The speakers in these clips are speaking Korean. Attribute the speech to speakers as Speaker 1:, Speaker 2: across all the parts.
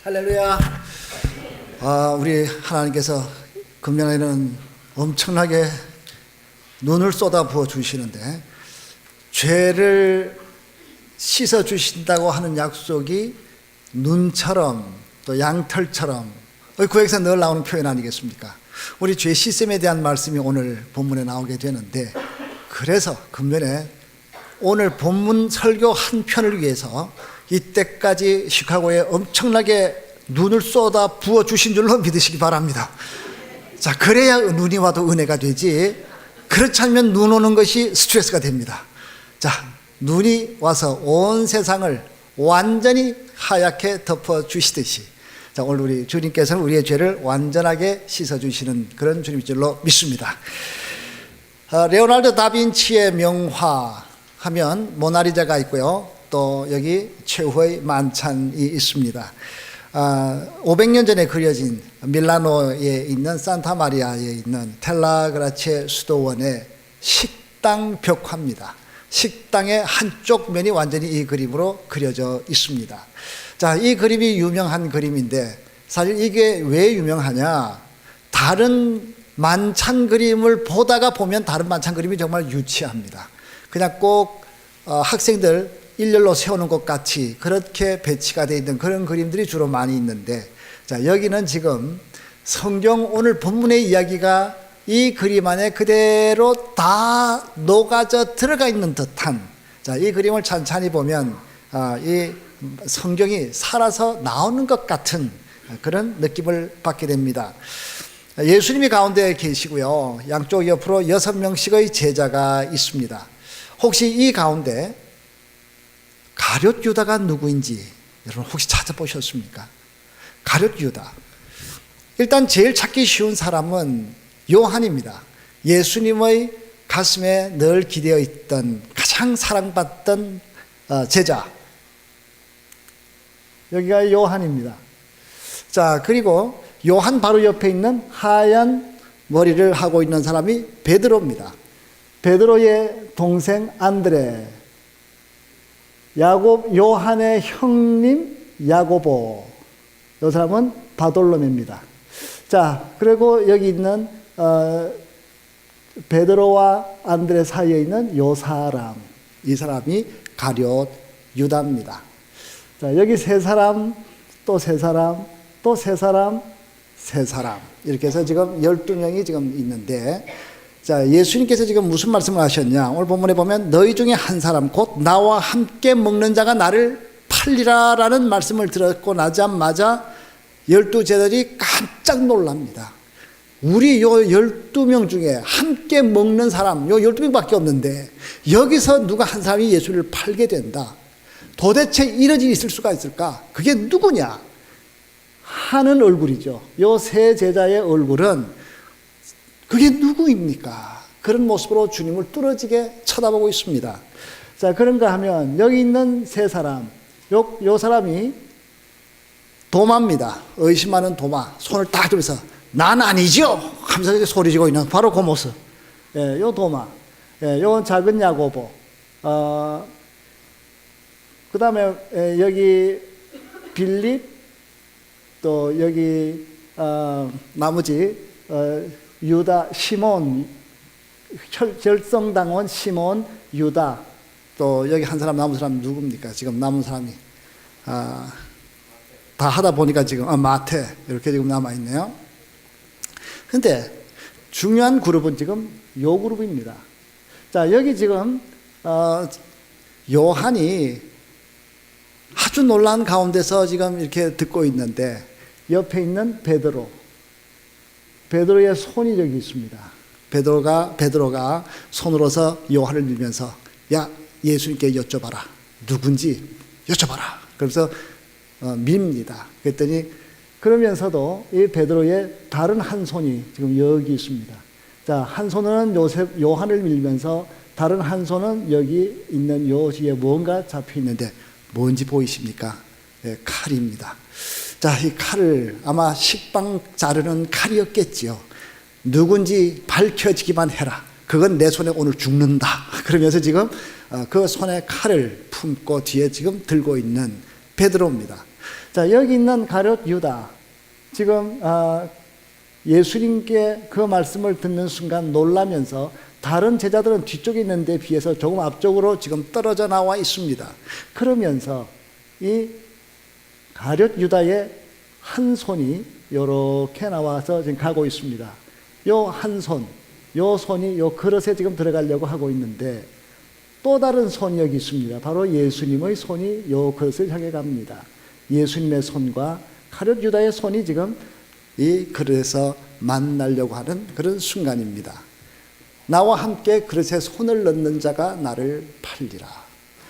Speaker 1: 할렐루야. 우리 하나님께서 금년에는 엄청나게 눈을 쏟아 부어 주시는데, 죄를 씻어 주신다고 하는 약속이 눈처럼 또 양털처럼, 구약에서 늘 나오는 표현 아니겠습니까? 우리 죄 씻음에 대한 말씀이 오늘 본문에 나오게 되는데, 그래서 금년에 오늘 본문 설교 한 편을 위해서 이때까지 시카고에 엄청나게 눈을 쏟아 부어 주신 줄로 믿으시기 바랍니다. 자, 그래야 눈이 와도 은혜가 되지, 그렇지 않으면 눈 오는 것이 스트레스가 됩니다. 자, 눈이 와서 온 세상을 완전히 하얗게 덮어 주시듯이, 자, 오늘 우리 주님께서는 우리의 죄를 완전하게 씻어 주시는 그런 주님인 줄로 믿습니다. 레오나르도 다빈치의 명화 하면 모나리자가 있고요, 또 여기 최후의 만찬이 있습니다. 500년 전에 그려진 밀라노에 있는 산타마리아에 있는 텔라그라체 수도원의 식당 벽화입니다. 식당의 한쪽 면이 완전히 이 그림으로 그려져 있습니다. 자, 이 그림이 유명한 그림인데, 사실 이게 왜 유명하냐, 다른 만찬 그림을 보다가 보면 다른 만찬 그림이 정말 유치합니다. 그냥 꼭 학생들 일렬로 세우는 것 같이 그렇게 배치가 되어 있는 그런 그림들이 주로 많이 있는데, 자, 여기는 지금 성경 오늘 본문의 이야기가 이 그림 안에 그대로 다 녹아져 들어가 있는 듯한, 자, 이 그림을 찬찬히 보면 이 성경이 살아서 나오는 것 같은 그런 느낌을 받게 됩니다. 예수님이 가운데 계시고요, 양쪽 옆으로 6명씩의 제자가 있습니다. 혹시 이 가운데 가룟 유다가 누구인지 여러분 혹시 찾아보셨습니까? 가룟 유다, 일단 제일 찾기 쉬운 사람은 요한입니다. 예수님의 가슴에 늘 기대어 있던 가장 사랑받던 제자, 여기가 요한입니다. 자, 그리고 요한 바로 옆에 있는 하얀 머리를 하고 있는 사람이 베드로입니다. 베드로의 동생 안드레, 야곱, 요한의 형님 야고보, 이 사람은 바돌로메입니다. 자, 그리고 여기 있는 베드로와 안드레 사이에 있는 요 사람, 이 사람이 가룟 유다입니다. 자, 여기 세 사람, 또 세 사람, 또 세 사람, 세 사람, 이렇게 해서 지금 12명이 지금 있는데, 자, 예수님께서 지금 무슨 말씀을 하셨냐, 오늘 본문에 보면 너희 중에 한 사람 곧 나와 함께 먹는 자가 나를 팔리라 라는 말씀을 들었고 나자마자 12제자들이 깜짝 놀랍니다. 우리 요 12명 중에 함께 먹는 사람 요 12명밖에 없는데 여기서 누가 한 사람이 예수를 팔게 된다. 도대체 이런 일이 있을 수가 있을까? 그게 누구냐 하는 얼굴이죠. 요 세 제자의 얼굴은 그게 누구입니까? 그런 모습으로 주님을 뚫어지게 쳐다보고 있습니다. 자, 그런가 하면 여기 있는 세 사람, 요 사람이 도마입니다. 의심하는 도마, 손을 딱 들면서 난 아니죠 하면서 소리지고 있는 바로 그 모습. 예, 요 도마, 예, 요 작은 야고보, 그 다음에 여기 빌립, 또 여기 나머지 유다, 시몬, 결성당원 시몬, 유다, 또 여기 한 사람 남은 사람 누굽니까? 지금 남은 사람이 다 하다 보니까 지금 마태, 이렇게 지금 남아있네요. 근데 중요한 그룹은 지금 요 그룹입니다. 자, 여기 지금 요한이 아주 놀라운 가운데서 지금 이렇게 듣고 있는데, 옆에 있는 베드로의 손이 여기 있습니다. 베드로가 손으로서 요한을 밀면서 야, 예수님께 여쭤봐라, 누군지 여쭤봐라. 그래서 밉니다. 그랬더니 그러면서도 이 베드로의 다른 한 손이 지금 여기 있습니다. 자, 한 손은 요한을 밀면서 다른 한 손은 여기 있는 요 뒤에 뭔가 잡혀 있는데 뭔지 보이십니까? 네, 칼입니다. 자, 이 칼을 아마 식빵 자르는 칼이었겠지요. 누군지 밝혀지기만 해라. 그건 내 손에 오늘 죽는다. 그러면서 지금 그 손에 칼을 품고 뒤에 지금 들고 있는 베드로입니다. 자, 여기 있는 가룟 유다, 지금 예수님께 그 말씀을 듣는 순간 놀라면서 다른 제자들은 뒤쪽에 있는 데 비해서 조금 앞쪽으로 지금 떨어져 나와 있습니다. 그러면서 이 가룟 유다의 한 손이 이렇게 나와서 지금 가고 있습니다. 요 한 손, 요 손이 요 그릇에 지금 들어가려고 하고 있는데 또 다른 손이 여기 있습니다. 바로 예수님의 손이 요 그릇을 향해 갑니다. 예수님의 손과 가룟 유다의 손이 지금 이 그릇에서 만나려고 하는 그런 순간입니다. 나와 함께 그릇에 손을 넣는 자가 나를 팔리라.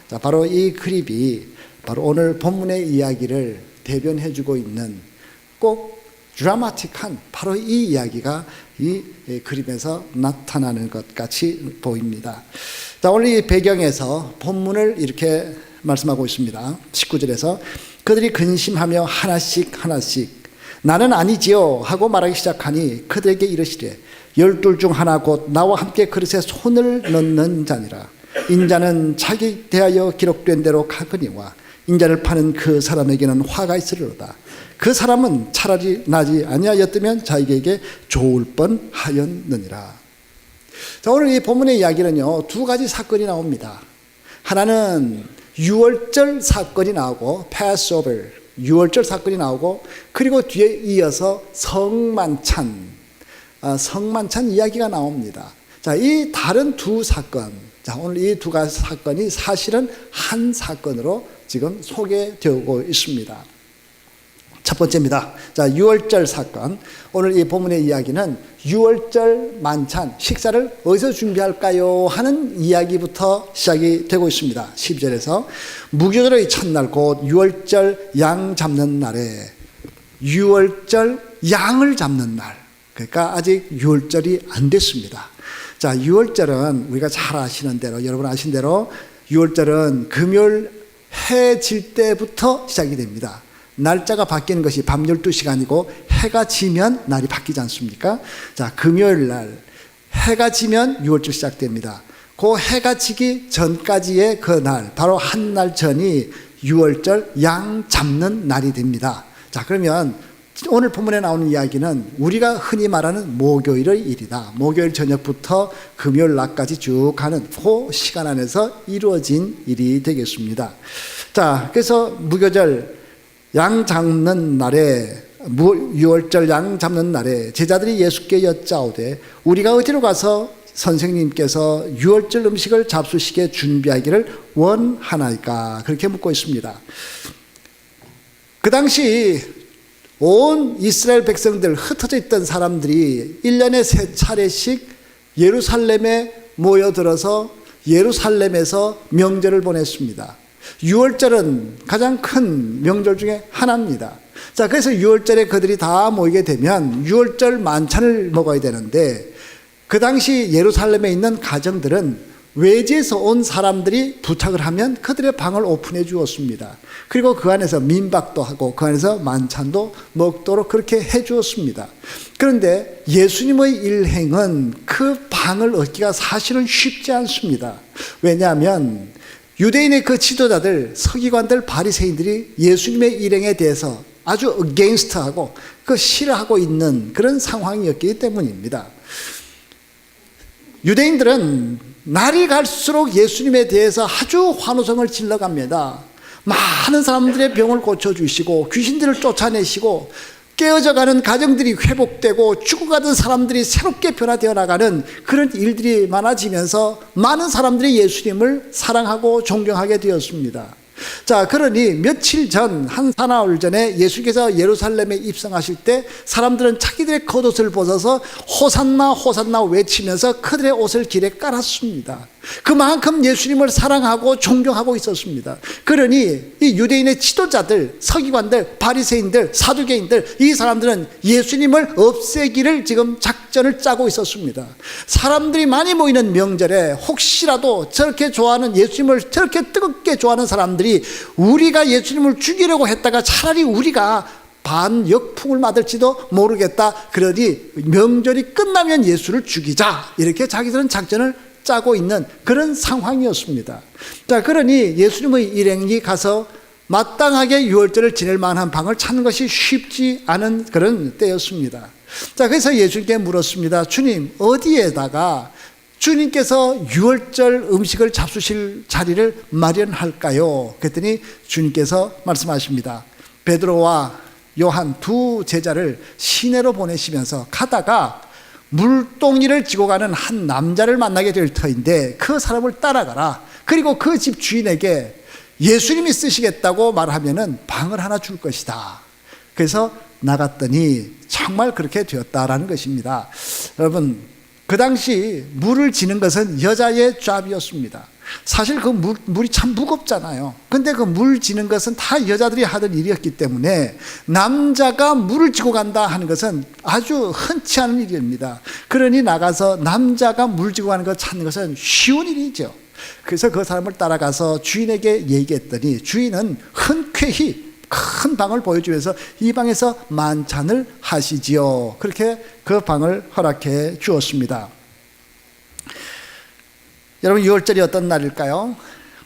Speaker 1: 자, 바로 이 그림이 바로 오늘 본문의 이야기를 대변해주고 있는 꼭 드라마틱한 바로 이 이야기가 이 그림에서 나타나는 것 같이 보입니다. 자, 오늘 이 배경에서 본문을 이렇게 말씀하고 있습니다. 19절에서 그들이 근심하며 하나씩 나는 아니지요 하고 말하기 시작하니 그들에게 이르시되 12 중 하나 곧 나와 함께 그릇에 손을 넣는 자니라. 인자는 자기 대하여 기록된 대로 가거니와 인자를 파는 그 사람에게는 화가 있으리로다. 그 사람은 차라리 나지 아니하였다면 자기에게 좋을 뻔하였느니라. 자, 오늘 이 본문의 이야기는요, 두 가지 사건이 나옵니다. 하나는 유월절 사건이 나오고 Passover, 유월절 사건이 나오고, 그리고 뒤에 이어서 성만찬 이야기가 나옵니다. 자, 이 다른 두 사건, 자, 오늘 이 두 가지 사건이 사실은 한 사건으로 지금 소개되고 있습니다. 첫 번째입니다. 자, 유월절 사건. 오늘 이 본문의 이야기는 유월절 만찬, 식사를 어디서 준비할까요? 하는 이야기부터 시작이 되고 있습니다. 12절에서 무교절의 첫날 곧 유월절 양 잡는 날에, 유월절 양을 잡는 날, 그러니까 아직 유월절이 안 됐습니다. 자, 유월절은 우리가 잘 아시는 대로, 여러분 아시는 대로 유월절은 금요일 해 질 때부터 시작이 됩니다. 날짜가 바뀌는 것이 밤 12시간이고 해가 지면 날이 바뀌지 않습니까? 자, 금요일 날 해가 지면 유월절 시작됩니다. 그 해가 지기 전까지의 그 날, 바로 한 날 전이 유월절 양 잡는 날이 됩니다. 자, 그러면 오늘 본문에 나오는 이야기는 우리가 흔히 말하는 목요일의 일이다. 목요일 저녁부터 금요일 낮까지 쭉 가는 그 시간 안에서 이루어진 일이 되겠습니다. 자, 그래서 무교절 양 잡는 날에, 유월절 양 잡는 날에 제자들이 예수께 여짜오되 우리가 어디로 가서 선생님께서 유월절 음식을 잡수시게 준비하기를 원하나이까? 그렇게 묻고 있습니다. 그 당시 온 이스라엘 백성들, 흩어져 있던 사람들이 1년에 3차례씩 예루살렘에 모여들어서 예루살렘에서 명절을 보냈습니다. 유월절은 가장 큰 명절 중에 하나입니다. 자, 그래서 유월절에 그들이 다 모이게 되면 유월절 만찬을 먹어야 되는데, 그 당시 예루살렘에 있는 가정들은 외지에서 온 사람들이 부탁을 하면 그들의 방을 오픈해 주었습니다. 그리고 그 안에서 민박도 하고 그 안에서 만찬도 먹도록 그렇게 해 주었습니다. 그런데 예수님의 일행은 그 방을 얻기가 사실은 쉽지 않습니다. 왜냐하면 유대인의 그 지도자들, 서기관들, 바리새인들이 예수님의 일행에 대해서 아주 against하고 그 싫어하고 있는 그런 상황이었기 때문입니다. 유대인들은 날이 갈수록 예수님에 대해서 아주 환호성을 질러갑니다. 많은 사람들의 병을 고쳐주시고 귀신들을 쫓아내시고 깨어져가는 가정들이 회복되고 죽어가던 사람들이 새롭게 변화되어 나가는 그런 일들이 많아지면서 많은 사람들이 예수님을 사랑하고 존경하게 되었습니다. 자, 그러니 며칠 전, 한 사나흘 전에 예수께서 예루살렘에 입성하실 때 사람들은 자기들의 겉옷을 벗어서 호산나 호산나 외치면서 그들의 옷을 길에 깔았습니다. 그만큼 예수님을 사랑하고 존경하고 있었습니다. 그러니 이 유대인의 지도자들, 서기관들, 바리새인들, 사두개인들, 이 사람들은 예수님을 없애기를 지금 작전을 짜고 있었습니다. 사람들이 많이 모이는 명절에 혹시라도 저렇게 좋아하는, 예수님을 저렇게 뜨겁게 좋아하는 사람들이 우리가 예수님을 죽이려고 했다가 차라리 우리가 반역풍을 맞을지도 모르겠다. 그러니 명절이 끝나면 예수를 죽이자. 이렇게 자기들은 작전을 짜고 있는 그런 상황이었습니다. 자, 그러니 예수님의 일행이 가서 마땅하게 유월절을 지낼 만한 방을 찾는 것이 쉽지 않은 그런 때였습니다. 자, 그래서 예수님께 물었습니다. 주님, 어디에다가 주님께서 유월절 음식을 잡수실 자리를 마련할까요? 그랬더니 주님께서 말씀하십니다. 베드로와 요한 두 제자를 시내로 보내시면서 가다가 물동이를 지고 가는 한 남자를 만나게 될 터인데 그 사람을 따라가라. 그리고 그 집 주인에게 예수님이 쓰시겠다고 말하면은 방을 하나 줄 것이다. 그래서 나갔더니 정말 그렇게 되었다라는 것입니다. 여러분, 그 당시 물을 지는 것은 여자의 잡이었습니다. 사실 그 물이 참 무겁잖아요. 근데 그 물 지는 것은 다 여자들이 하던 일이었기 때문에 남자가 물을 지고 간다 하는 것은 아주 흔치 않은 일입니다. 그러니 나가서 남자가 물 지고 가는 것 찾는 것은 쉬운 일이죠. 그래서 그 사람을 따라가서 주인에게 얘기했더니 주인은 흔쾌히 큰 방을 보여주면서 이 방에서 만찬을 하시지요. 그렇게 그 방을 허락해 주었습니다. 여러분, 유월절이 어떤 날일까요?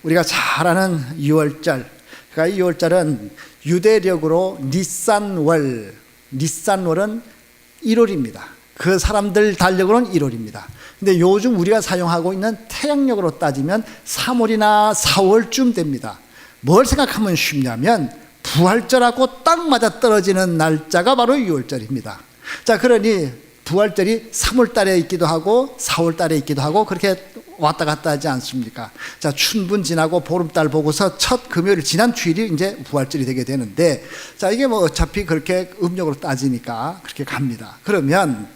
Speaker 1: 우리가 잘 아는 유월절. 그러니까 유월절은 유대력으로 니산월, 니산월은 1월입니다. 그 사람들 달력으로는 1월입니다. 근데 요즘 우리가 사용하고 있는 태양력으로 따지면 3월이나 4월쯤 됩니다. 뭘 생각하면 쉽냐면 부활절하고 딱 맞아 떨어지는 날짜가 바로 유월절입니다. 자, 그러니 부활절이 3월 달에 있기도 하고 4월 달에 있기도 하고 그렇게 왔다 갔다 하지 않습니까? 자, 춘분 지나고 보름달 보고서 첫 금요일 지난 주일이 이제 부활절이 되게 되는데, 자, 이게 뭐 어차피 그렇게 음력으로 따지니까 그렇게 갑니다. 그러면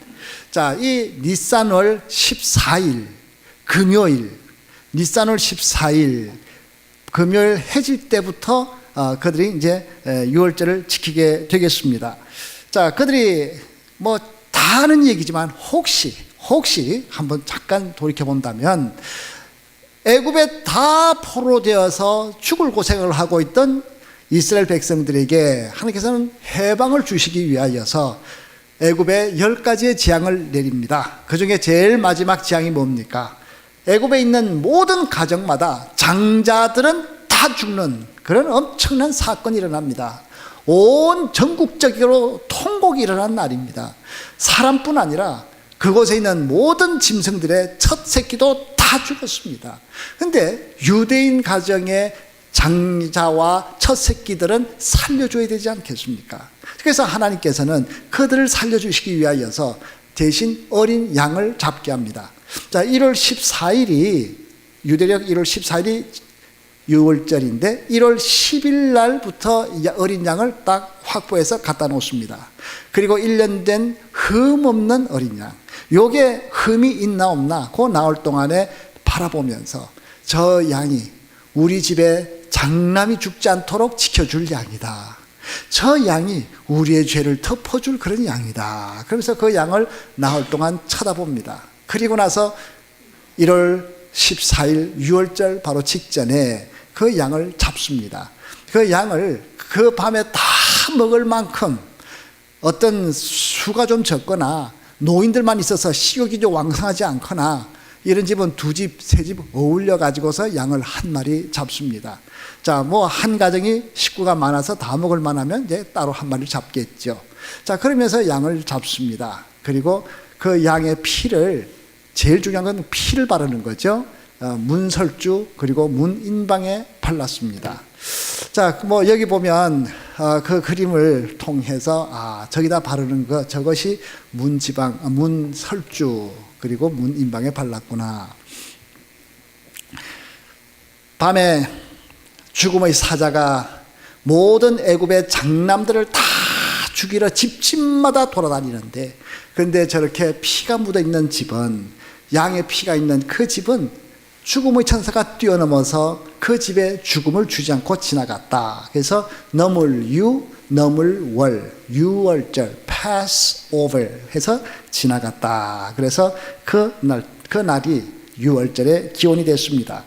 Speaker 1: 자, 이 니산월 14일 금요일, 니산월 14일 금요일 해질 때부터 그들이 이제 유월절을 지키게 되겠습니다. 자, 그들이 뭐 다 하는 얘기지만 혹시 한번 잠깐 돌이켜 본다면 애굽에 다 포로되어서 죽을 고생을 하고 있던 이스라엘 백성들에게 하나님께서는 해방을 주시기 위하여서 애굽에 10가지의 재앙을 내립니다. 그 중에 제일 마지막 재앙이 뭡니까? 애굽에 있는 모든 가정마다 장자들은 다 죽는 그런 엄청난 사건이 일어납니다. 온 전국적으로 통곡이 일어난 날입니다. 사람뿐 아니라 그곳에 있는 모든 짐승들의 첫 새끼도 다 죽었습니다. 그런데 유대인 가정의 장자와 첫 새끼들은 살려줘야 되지 않겠습니까? 그래서 하나님께서는 그들을 살려주시기 위하여서 대신 어린 양을 잡게 합니다. 자, 1월 14일이 유대력 1월 14일이 유월절인데 1월 10일 날부터 어린 양을 딱 확보해서 갖다 놓습니다. 그리고 1년 된 흠 없는 어린 양, 요게 흠이 있나 없나 그 나올 동안에 바라보면서 저 양이 우리 집에 장남이 죽지 않도록 지켜줄 양이다. 저 양이 우리의 죄를 덮어줄 그런 양이다. 그러면서 그 양을 나올 동안 쳐다봅니다. 그리고 나서 1월 14일 유월절 바로 직전에 그 양을 잡습니다. 그 양을 그 밤에 다 먹을 만큼 어떤 수가 좀 적거나 노인들만 있어서 식욕이 좀 왕성하지 않거나 이런 집은 두 집, 세 집 어울려 가지고서 양을 한 마리 잡습니다. 자, 뭐 한 가정이 식구가 많아서 다 먹을 만하면 이제 따로 한 마리를 잡겠죠. 자, 그러면서 양을 잡습니다. 그리고 그 양의 피를, 제일 중요한 건 피를 바르는 거죠. 문설주 그리고 문인방에 발랐습니다. 자, 뭐 여기 보면 그 그림을 통해서 저기다 바르는 것, 저것이 문지방, 문설주 그리고 문인방에 발랐구나. 밤에 죽음의 사자가 모든 애굽의 장남들을 다 죽이러 집집마다 돌아다니는데, 그런데 저렇게 피가 묻어 있는 집은, 양의 피가 있는 그 집은 죽음의 천사가 뛰어넘어서 그 집에 죽음을 주지 않고 지나갔다. 그래서 넘을 유, 넘을 월, 유월절, pass over 해서 지나갔다. 그래서 그 날이 유월절의 기원이 됐습니다.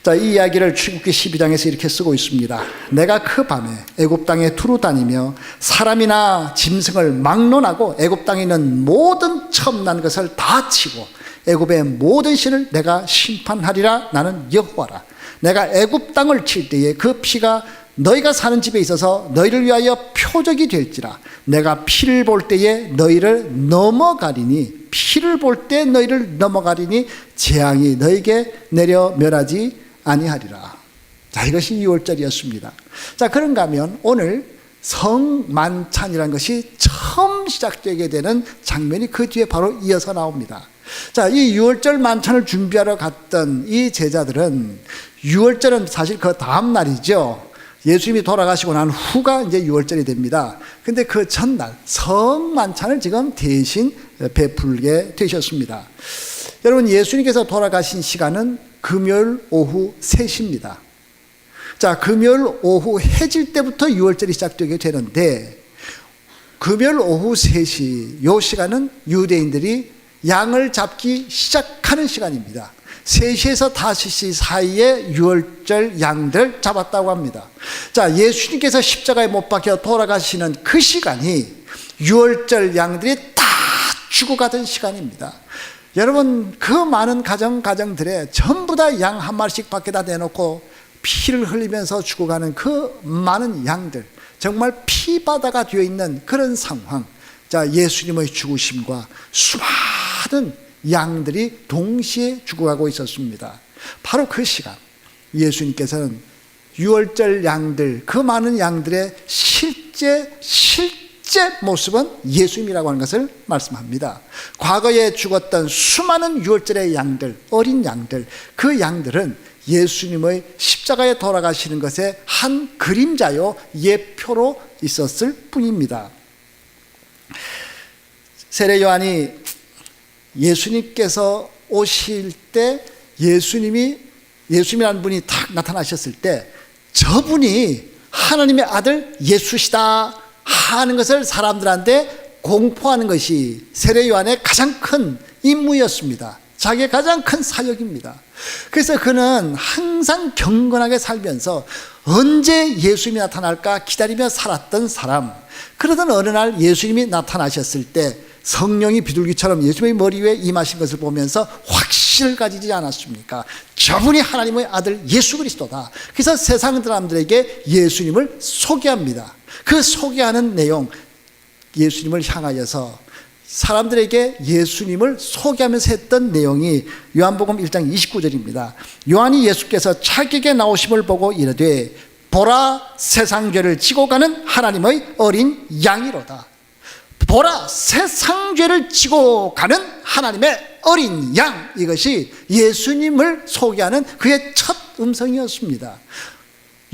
Speaker 1: 자, 이 이야기를 출애굽기 12장에서 이렇게 쓰고 있습니다. 내가 그 밤에 애굽 땅에 두루 다니며 사람이나 짐승을 막론하고 애굽 땅에 있는 모든 처음 난 것을 다 치고 애굽의 모든 신을 내가 심판하리라. 나는 여호와라. 내가 애굽 땅을 칠 때에 그 피가 너희가 사는 집에 있어서 너희를 위하여 표적이 될지라. 내가 피를 볼 때에 너희를 넘어가리니, 피를 볼 때 너희를 넘어가리니 재앙이 너희에게 내려 멸하지 아니하리라. 자, 이것이 6월절이었습니다. 자, 그런가 하면 오늘 성만찬이라는 것이 처음 시작되게 되는 장면이 그 뒤에 바로 이어서 나옵니다. 자, 이 6월절 만찬을 준비하러 갔던 이 제자들은 6월절은 사실 그 다음 날이죠. 예수님이 돌아가시고 난 후가 이제 6월절이 됩니다. 근데 그 전날 성만찬을 지금 대신 베풀게 되셨습니다. 여러분, 예수님께서 돌아가신 시간은 금요일 오후 3시입니다. 자, 금요일 오후 해질 때부터 6월절이 시작되게 되는데, 금요일 오후 3시, 이 시간은 유대인들이 양을 잡기 시작하는 시간입니다. 3시에서 5시 사이에 6월절 양들 잡았다고 합니다. 자, 예수님께서 십자가에 못 박혀 돌아가시는 그 시간이 6월절 양들이 다 죽어가던 시간입니다. 여러분, 그 많은 가정들에 전부 다 양 한 마리씩 밖에다 내놓고 피를 흘리면서 죽어가는 그 많은 양들, 정말 피바다가 되어 있는 그런 상황. 자, 예수님의 죽으심과 수많은 양들이 동시에 죽어가고 있었습니다. 바로 그 시간, 예수님께서는 6월절 양들, 그 많은 양들의 실제 모습은 예수님이라고 하는 것을 말씀합니다. 과거에 죽었던 수많은 6월절의 양들, 어린 양들, 그 양들은 예수님의 십자가에 돌아가시는 것의 한 그림자요, 예표로 있었을 뿐입니다. 세례 요한이 예수님께서 오실 때 예수님이라는 분이 딱 나타나셨을 때 저분이 하나님의 아들 예수시다 하는 것을 사람들한테 공포하는 것이 세례 요한의 가장 큰 임무였습니다. 자기의 가장 큰 사역입니다. 그래서 그는 항상 경건하게 살면서 언제 예수님이 나타날까 기다리며 살았던 사람. 그러던 어느 날 예수님이 나타나셨을 때 성령이 비둘기처럼 예수님의 머리 위에 임하신 것을 보면서 확신을 가지지 않았습니까? 저분이 하나님의 아들 예수 그리스도다. 그래서 세상 사람들에게 예수님을 소개합니다. 그 소개하는 내용, 예수님을 향하여서 사람들에게 예수님을 소개하면서 했던 내용이 요한복음 1장 29절입니다. 요한이 예수께서 자기에게 나오심을 보고 이르되 보라, 세상 죄를 지고 가는 하나님의 어린 양이로다. 보라, 세상 죄를 지고 가는 하나님의 어린 양. 이것이 예수님을 소개하는 그의 첫 음성이었습니다.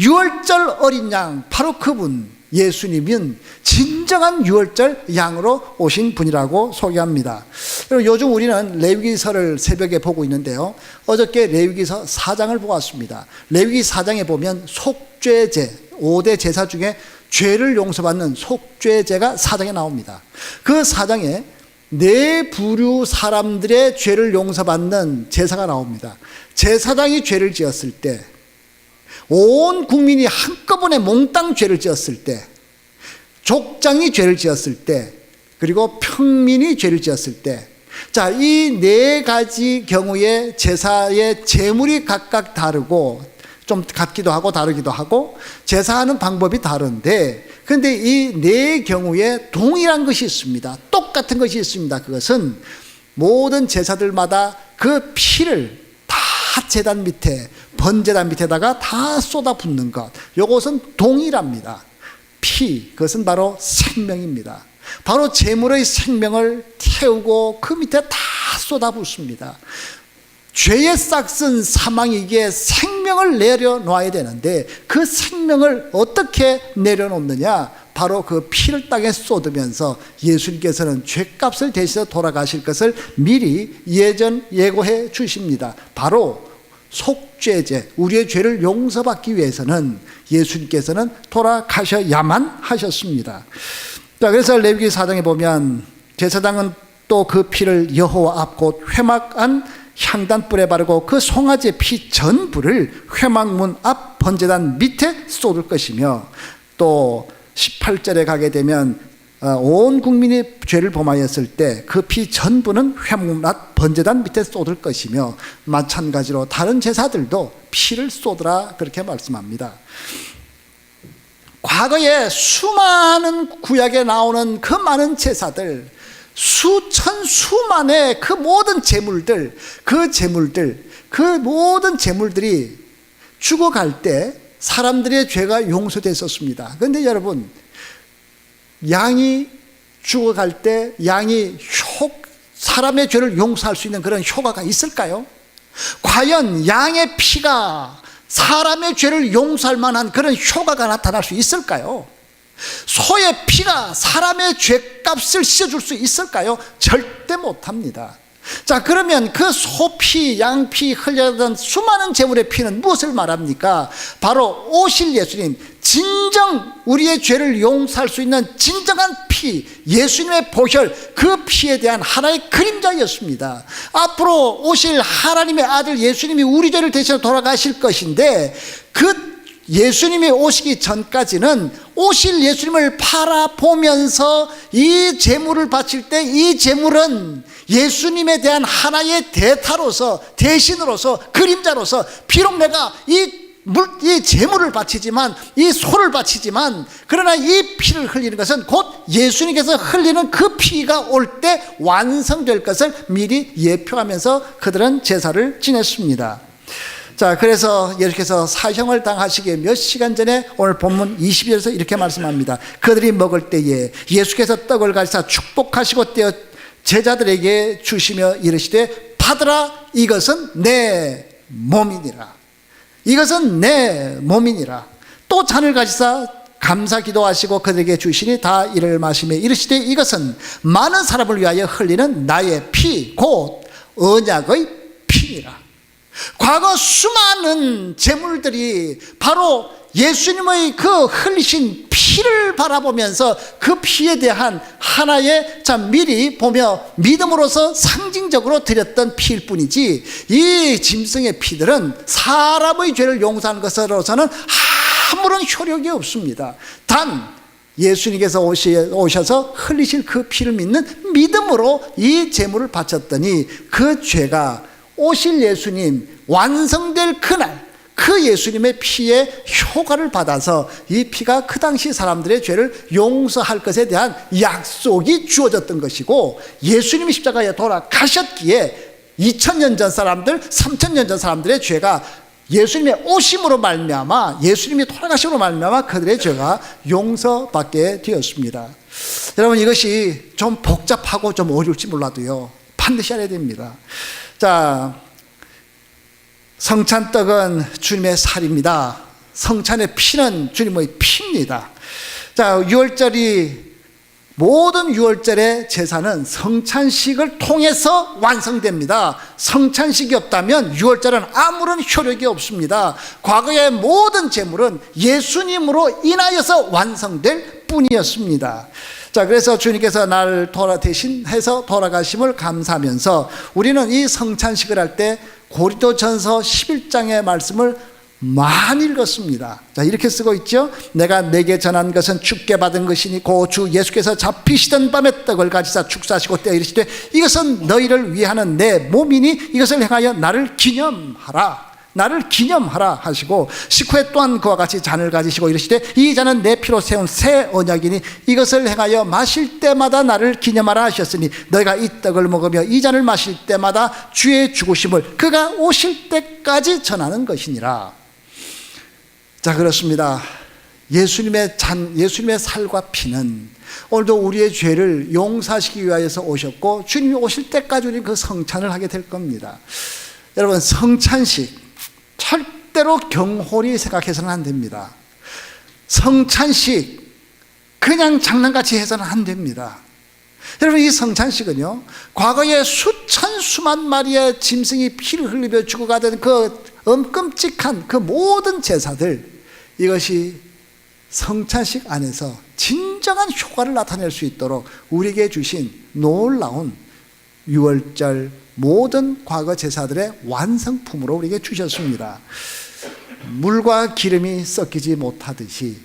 Speaker 1: 6월절 어린 양, 바로 그분 예수님은 진정한 6월절 양으로 오신 분이라고 소개합니다. 요즘 우리는 레위기서를 새벽에 보고 있는데요, 어저께 레위기서 4장을 보았습니다. 레위기 4장에 보면 속죄제, 5대 제사 중에 죄를 용서받는 속죄제가 4장에 나옵니다. 그 4장에 네 부류 사람들의 죄를 용서받는 제사가 나옵니다. 제사장이 죄를 지었을 때, 온 국민이 한꺼번에 몽땅 죄를 지었을 때, 족장이 죄를 지었을 때, 그리고 평민이 죄를 지었을 때, 자, 이 네 가지 경우에 제사의 제물이 각각 다르고, 좀 같기도 하고 다르기도 하고, 제사하는 방법이 다른데, 그런데 이 네 경우에 동일한 것이 있습니다. 똑같은 것이 있습니다. 그것은 모든 제사들마다 그 피를 다 제단 밑에, 번제단 밑에다가 다 쏟아붓는 것, 이것은 동일합니다. 피, 그것은 바로 생명입니다. 바로 제물의 생명을 태우고 그 밑에 다 쏟아붓습니다. 죄의 싹슨 사망이기에 생명을 내려놓아야 되는데, 그 생명을 어떻게 내려놓느냐? 바로 그 피를 땅에 쏟으면서 예수님께서는 죄값을 대신해서 돌아가실 것을 미리 예고해 주십니다. 바로 속죄제, 우리의 죄를 용서받기 위해서는 예수님께서는 돌아가셔야만 하셨습니다. 자, 그래서 레위기 4장에 보면 제사장은 또 그 피를 여호와 앞 곧 회막안 향단불에 바르고 그 송아지 피 전부를 회막문 앞 번제단 밑에 쏟을 것이며, 또 18절에 가게 되면 온 국민이 죄를 범하였을 때 그 피 전부는 회막문 앞 번제단 밑에 쏟을 것이며, 마찬가지로 다른 제사들도 피를 쏟으라 그렇게 말씀합니다. 과거에 수많은 구약에 나오는 그 많은 제사들, 수만의 그 모든 제물들, 그 모든 제물들이 죽어갈 때 사람들의 죄가 용서됐었습니다. 그런데 여러분, 양이 죽어갈 때 사람의 죄를 용서할 수 있는 그런 효과가 있을까요? 과연 양의 피가 사람의 죄를 용서할 만한 그런 효과가 나타날 수 있을까요? 소의 피가 사람의 죄값을 씻어줄 수 있을까요? 절대 못합니다. 자, 그러면 그 소피, 양피 흘려던 수많은 제물의 피는 무엇을 말합니까? 바로 오실 예수님, 진정 우리의 죄를 용서할 수 있는 진정한 피, 예수님의 보혈, 그 피에 대한 하나의 그림자였습니다. 앞으로 오실 하나님의 아들 예수님이 우리 죄를 대신해 돌아가실 것인데, 그 예수님이 오시기 전까지는 오실 예수님을 바라보면서 이 제물을 바칠 때 이 제물은 예수님에 대한 하나의 대타로서, 대신으로서, 그림자로서, 비록 내가 이 제물을 바치지만, 이 소를 바치지만, 그러나 이 피를 흘리는 것은 곧 예수님께서 흘리는 그 피가 올 때 완성될 것을 미리 예표하면서 그들은 제사를 지냈습니다. 자, 그래서 예수께서 사형을 당하시기에 몇 시간 전에 오늘 본문 20절에서 이렇게 말씀합니다. 그들이 먹을 때에 예수께서 떡을 가지사 축복하시고 떼어 제자들에게 주시며 이르시되, 받으라, 이것은 내 몸이니라. 이것은 내 몸이니라. 또 잔을 가지사 감사 기도하시고 그들에게 주시니 다 이를 마시며 이르시되, 이것은 많은 사람을 위하여 흘리는 나의 피, 곧 언약의 피니라. 과거 수많은 제물들이 바로 예수님의 그 흘리신 피를 바라보면서 그 피에 대한 하나의 미리 보며 믿음으로서 상징적으로 드렸던 피일 뿐이지, 이 짐승의 피들은 사람의 죄를 용서하는 것으로서는 아무런 효력이 없습니다. 단 예수님께서 오셔서 흘리실 그 피를 믿는 믿음으로 이 제물을 바쳤더니 그 죄가 오실 예수님 완성될 그날 그 예수님의 피의 효과를 받아서 이 피가 그 당시 사람들의 죄를 용서할 것에 대한 약속이 주어졌던 것이고, 예수님이 십자가에 돌아가셨기에 2000년 전 사람들, 3000년 전 사람들의 죄가 예수님의 오심으로 말미암아, 예수님이 돌아가심으로 말미암아 그들의 죄가 용서받게 되었습니다. 여러분, 이것이 좀 복잡하고 좀 어려울지 몰라도요, 반드시 알아야 됩니다. 자, 성찬떡은 주님의 살입니다. 성찬의 피는 주님의 피입니다. 자, 모든 유월절의 제사는 성찬식을 통해서 완성됩니다. 성찬식이 없다면 유월절은 아무런 효력이 없습니다. 과거의 모든 제물은 예수님으로 인하여서 완성될 뿐이었습니다. 자, 그래서 주님께서 나를 대신해서 돌아가심을 감사하면서 우리는 이 성찬식을 할 때 고린도전서 11장의 말씀을 많이 읽었습니다. 자, 이렇게 쓰고 있죠. 내가 내게 전한 것은 주께 받은 것이니 곧 주 예수께서 잡히시던 밤에 떡을 가지사 축사하시고 떼어 이르시되, 이것은 너희를 위하는 내 몸이니 이것을 행하여 나를 기념하라 하시고, 식후에 또한 그와 같이 잔을 가지시고 이르시되, 이 잔은 내 피로 세운 새 언약이니 이것을 행하여 마실 때마다 나를 기념하라 하셨으니, 너희가 이 떡을 먹으며 이 잔을 마실 때마다 주의 죽으심을 그가 오실 때까지 전하는 것이니라. 자, 그렇습니다. 예수님의 살과 피는 오늘도 우리의 죄를 용서하시기 위하여서 오셨고, 주님이 오실 때까지 우리는 그 성찬을 하게 될 겁니다. 여러분, 성찬식 절대로 경홀히 생각해서는 안 됩니다. 성찬식 그냥 장난같이 해서는 안 됩니다. 여러분, 이 성찬식은요, 과거에 수만 마리의 짐승이 피를 흘리며 죽어가던 그 끔찍한 그 모든 제사들, 이것이 성찬식 안에서 진정한 효과를 나타낼 수 있도록 우리에게 주신 놀라운 유월절 모든 과거 제사들의 완성품으로 우리에게 주셨습니다. 물과 기름이 섞이지 못하듯이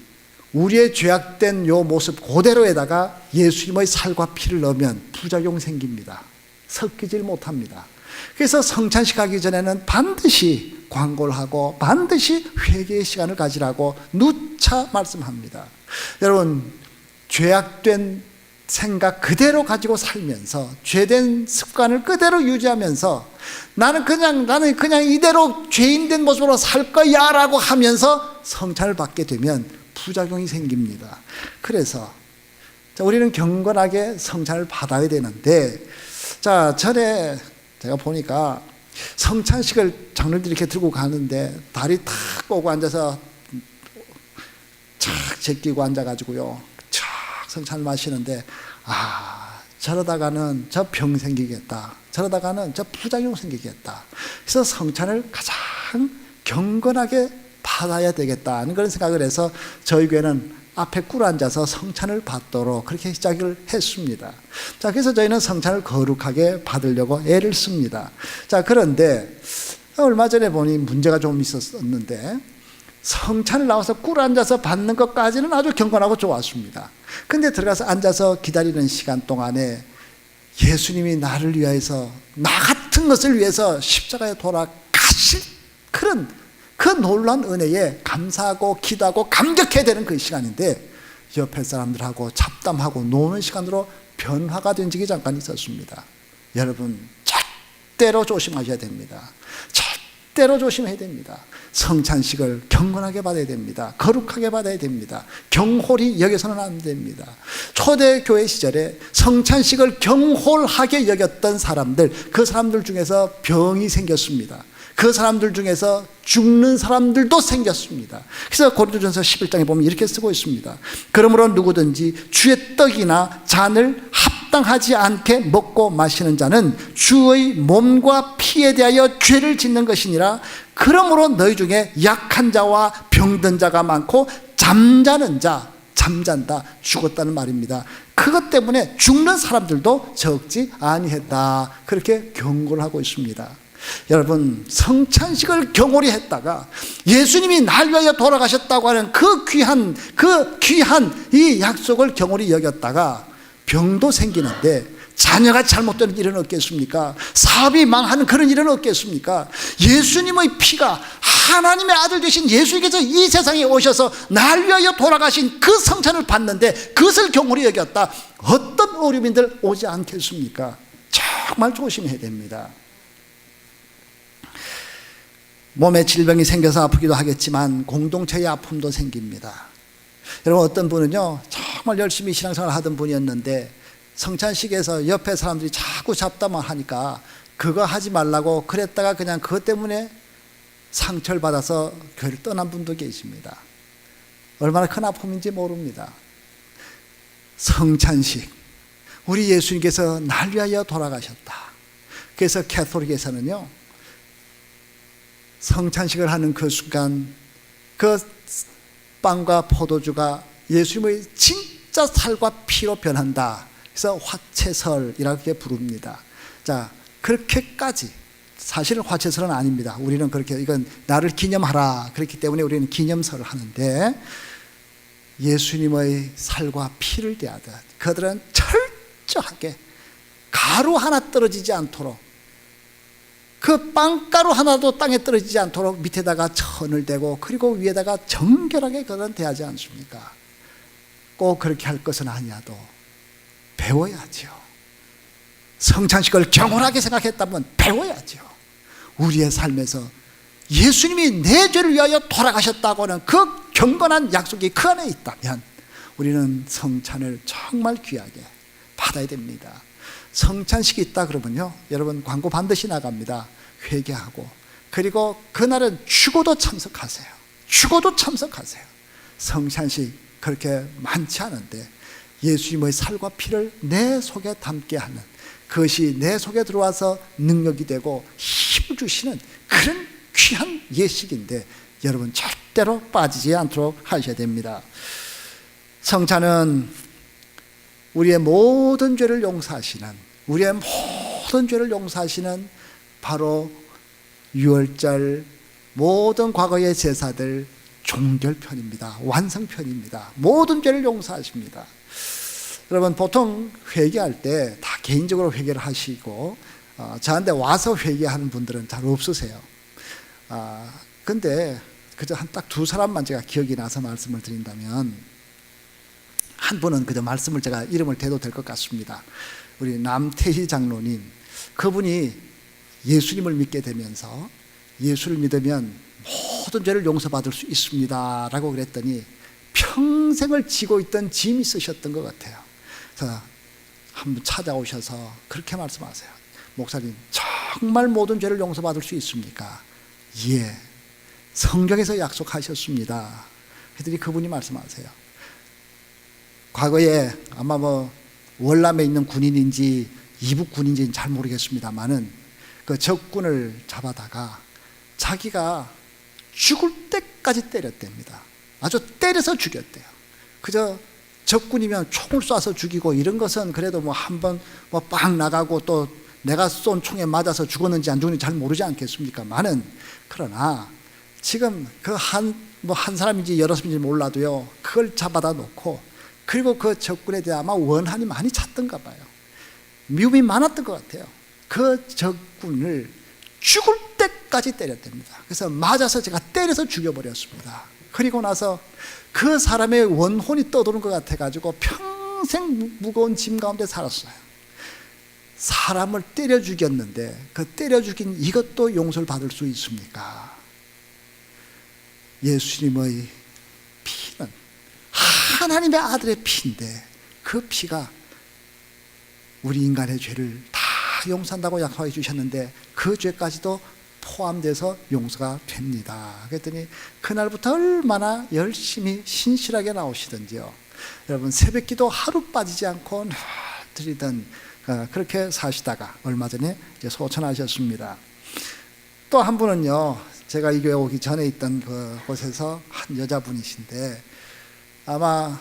Speaker 1: 우리의 죄악된 요 모습 그대로에다가 예수님의 살과 피를 넣으면 부작용 생깁니다. 섞이질 못합니다. 그래서 성찬식 하기 전에는 반드시 광고를 하고 반드시 회개의 시간을 가지라고 누차 말씀합니다. 여러분, 죄악된 생각 그대로 가지고 살면서 죄된 습관을 그대로 유지하면서 나는 그냥 이대로 죄인된 모습으로 살 거야 라고 하면서 성찬을 받게 되면 부작용이 생깁니다. 그래서 우리는 경건하게 성찬을 받아야 되는데, 전에 제가 보니까 성찬식을 장로들이 이렇게 들고 가는데 다리 탁 꼬고 앉아서 착 제끼고 앉아가지고요, 착 성찬을 마시는데, 저러다가는 저 병 생기겠다, 저러다가는 저 부작용 생기겠다. 그래서 성찬을 가장 경건하게 받아야 되겠다는 그런 생각을 해서 저희 교회는 앞에 꿇어 앉아서 성찬을 받도록 그렇게 시작을 했습니다. 그래서 저희는 성찬을 거룩하게 받으려고 애를 씁니다. 그런데 얼마 전에 보니 문제가 좀 있었는데, 성찬을 나와서 꿇어 앉아서 받는 것까지는 아주 경건하고 좋았습니다. 근데 들어가서 앉아서 기다리는 시간 동안에 예수님이 나를 위해서, 나 같은 것을 위해서 십자가에 돌아가실 그 놀라운 은혜에 감사하고 기도하고 감격해야 되는 그 시간인데, 옆에 사람들하고 잡담하고 노는 시간으로 변화가 된 적이 잠깐 있었습니다. 여러분, 절대로 조심하셔야 됩니다. 절대로 조심해야 됩니다. 성찬식을 경건하게 받아야 됩니다. 거룩하게 받아야 됩니다. 경홀히 여겨서는 안 됩니다. 초대교회 시절에 성찬식을 경홀하게 여겼던 사람들, 그 사람들 중에서 병이 생겼습니다. 그 사람들 중에서 죽는 사람들도 생겼습니다. 그래서 고린도전서 11장에 보면 이렇게 쓰고 있습니다. 그러므로 누구든지 주의 떡이나 잔을 합당하지 않게 먹고 마시는 자는 주의 몸과 피에 대하여 죄를 짓는 것이니라. 그러므로 너희 중에 약한 자와 병든 자가 많고 잠자는 자, 잠잔다, 죽었다는 말입니다. 그것 때문에 죽는 사람들도 적지 아니했다. 그렇게 경고를 하고 있습니다. 여러분, 성찬식을 경홀히 했다가 예수님이 날 위하여 돌아가셨다고 하는 그 귀한 이 약속을 경홀히 여겼다가 병도 생기는데 자녀가 잘못되는 일은 없겠습니까? 사업이 망하는 그런 일은 없겠습니까? 예수님의 피가, 하나님의 아들 되신 예수님께서 이 세상에 오셔서 날 위하여 돌아가신 그 성찬을 받는데 그것을 경홀히 여겼다. 어떤 어려움들 오지 않겠습니까? 정말 조심해야 됩니다. 몸에 질병이 생겨서 아프기도 하겠지만 공동체의 아픔도 생깁니다. 여러분, 어떤 분은요, 정말 열심히 신앙생활을 하던 분이었는데 성찬식에서 옆에 사람들이 자꾸 잡담을 하니까 그거 하지 말라고 그랬다가 그냥 그것 때문에 상처를 받아서 교회를 떠난 분도 계십니다. 얼마나 큰 아픔인지 모릅니다. 성찬식, 우리 예수님께서 날 위하여 돌아가셨다. 그래서 캐톨릭에서는요, 성찬식을 하는 그 순간 그 빵과 포도주가 예수님의 진짜 살과 피로 변한다. 그래서 화채설이라고 부릅니다. 그렇게까지, 사실은 화채설은 아닙니다. 우리는 그렇게, 이건 나를 기념하라, 그렇기 때문에 우리는 기념설을 하는데, 예수님의 살과 피를 대하듯 그들은 철저하게 가루 하나 떨어지지 않도록, 그 빵가루 하나도 땅에 떨어지지 않도록 밑에다가 천을 대고 그리고 위에다가 정결하게 그들은 대하지 않습니까? 꼭 그렇게 할 것은 아니어도 배워야죠. 성찬식을 경홀하게 생각했다면 배워야죠. 우리의 삶에서 예수님이 내 죄를 위하여 돌아가셨다고 하는 그 경건한 약속이 그 안에 있다면 우리는 성찬을 정말 귀하게 받아야 됩니다. 성찬식이 있다 그러면요, 여러분 광고 반드시 나갑니다. 회개하고, 그리고 그날은 죽어도 참석하세요. 죽어도 참석하세요. 성찬식 그렇게 많지 않은데 예수님의 살과 피를 내 속에 담게 하는, 그것이 내 속에 들어와서 능력이 되고 힘을 주시는 그런 귀한 예식인데 여러분 절대로 빠지지 않도록 하셔야 됩니다. 성찬은 우리의 모든 죄를 용서하시는, 우리의 모든 죄를 용서하시는 바로 유월절 모든 과거의 제사들 종결편입니다. 완성편입니다. 모든 죄를 용서하십니다. 여러분, 보통 회개할 때 다 개인적으로 회개를 하시고 저한테 와서 회개하는 분들은 잘 없으세요. 근데 그저 딱 두 사람만 제가 기억이 나서 말씀을 드린다면, 한 분은 그저 말씀을 제가 이름을 대도 될 것 같습니다. 우리 남태희 장로님, 그분이 예수님을 믿게 되면서 예수를 믿으면 모든 죄를 용서받을 수 있습니다 라고 그랬더니 평생을 지고 있던 짐이 있으셨던 것 같아요. 그래서 한번 찾아오셔서 그렇게 말씀하세요. 목사님, 정말 모든 죄를 용서받을 수 있습니까? 예, 성경에서 약속하셨습니다. 그랬더니 그분이 말씀하세요. 과거에 아마 월남에 있는 군인인지 이북 군인지는 잘 모르겠습니다만은 그 적군을 잡아다가 자기가 죽을 때까지 때렸답니다. 아주 때려서 죽였대요. 그저 적군이면 총을 쏴서 죽이고 이런 것은 그래도 한번 빵 나가고 또 내가 쏜 총에 맞아서 죽었는지 안 죽었는지 잘 모르지 않겠습니까만은, 그러나 지금 그 한 사람인지 여러 사람인지 몰라도요, 그걸 잡아다 놓고, 그리고 그 적군에 대해 아마 원한이 많이 찼던가 봐요. 미움이 많았던 것 같아요. 그 적군을 죽을 때까지 때렸답니다. 그래서 맞아서 제가 때려서 죽여버렸습니다. 그리고 나서 그 사람의 원혼이 떠도는 것 같아가지고 평생 무거운 짐 가운데 살았어요. 사람을 때려 죽였는데 그 때려 죽인 이것도 용서를 받을 수 있습니까? 예수님의 피는 하나님의 아들의 피인데 그 피가 우리 인간의 죄를 다 용서한다고 약속해 주셨는데 그 죄까지도 포함돼서 용서가 됩니다. 그랬더니 그날부터 얼마나 열심히 신실하게 나오시던지요. 여러분, 새벽기도 하루 빠지지 않고 늘 드리던 그렇게 사시다가 얼마 전에 소천하셨습니다. 또 한 분은요, 제가 이 교회 오기 전에 있던 그곳에서 한 여자분이신데 아마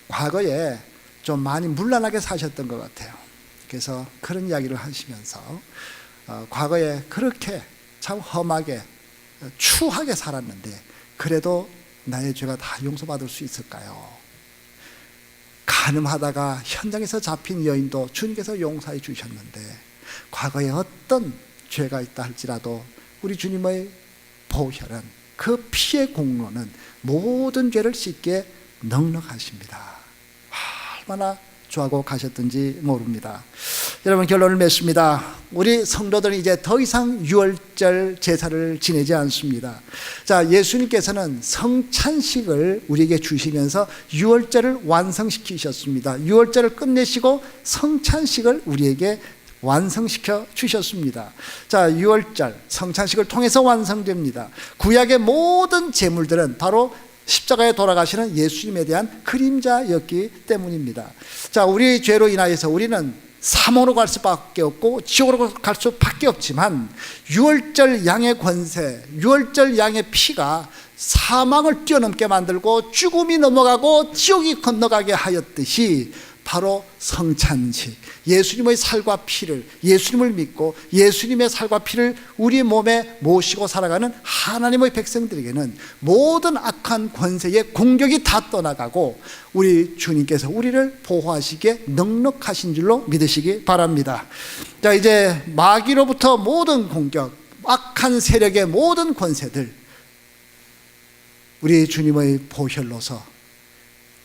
Speaker 1: 과거에 좀 많이 문란하게 사셨던 것 같아요. 그래서 그런 이야기를 하시면서 과거에 그렇게 참 험하게 추하게 살았는데 그래도 나의 죄가 다 용서받을 수 있을까요? 간음하다가 현장에서 잡힌 여인도 주님께서 용서해 주셨는데 과거에 어떤 죄가 있다 할지라도 우리 주님의 보혈은, 그 피의 공로는 모든 죄를 씻기에 넉넉하십니다. 얼마나 좋아하고 가셨던지 모릅니다. 여러분, 결론을 맺습니다. 우리 성도들은 이제 더 이상 유월절 제사를 지내지 않습니다. 자, 예수님께서는 성찬식을 우리에게 주시면서 유월절을 완성시키셨습니다. 유월절을 끝내시고 성찬식을 우리에게 완성시켜 주셨습니다. 자, 유월절 성찬식을 통해서 완성됩니다. 구약의 모든 제물들은 바로 십자가에 돌아가시는 예수님에 대한 그림자였기 때문입니다. 자, 우리 죄로 인하여서 우리는 사망으로 갈 수밖에 없고 지옥으로 갈 수밖에 없지만 유월절 양의 권세, 유월절 양의 피가 사망을 뛰어넘게 만들고 죽음이 넘어가고 지옥이 건너가게 하였듯이 바로 성찬식, 예수님의 살과 피를, 예수님을 믿고 예수님의 살과 피를 우리 몸에 모시고 살아가는 하나님의 백성들에게는 모든 악한 권세의 공격이 다 떠나가고 우리 주님께서 우리를 보호하시기에 넉넉하신 줄로 믿으시기 바랍니다. 자, 이제 마귀로부터 모든 공격, 악한 세력의 모든 권세들 우리 주님의 보혈로서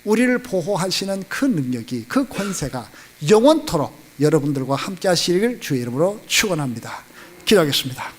Speaker 1: 우리를 보호하시는 그 능력이, 그 권세가 영원토록 여러분들과 함께 하시기를 주의 이름으로 축원합니다. 기도하겠습니다.